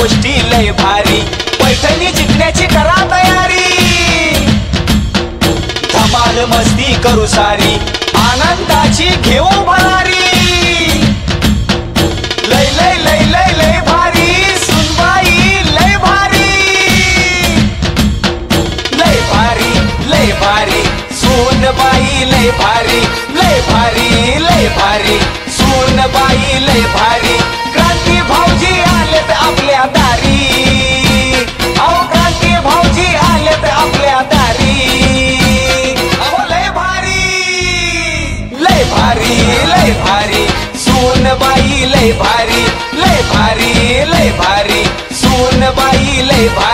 गोष्टी लय भारी, पैठणी जिंकण्याची करा तयारी, धमाल मस्ती करू सारी, आनंदाची घेऊ भरारी, लय लय लय लय लय भारी, सुनबाई लय भारी, लय भारी लय भारी, सुनबाई लय भारी, लय भारी लय भारी, सुनबाई लय भारी, क्रांती भाऊजी आलेत आपल्या दारी, अहो क्रांती भाऊजी आलेत आपल्या दारी, अहो लय भारी लय भारी लय भारी, सुनबाई लय भारी, लय भारी लय भारी, सुनबाई लय भारी।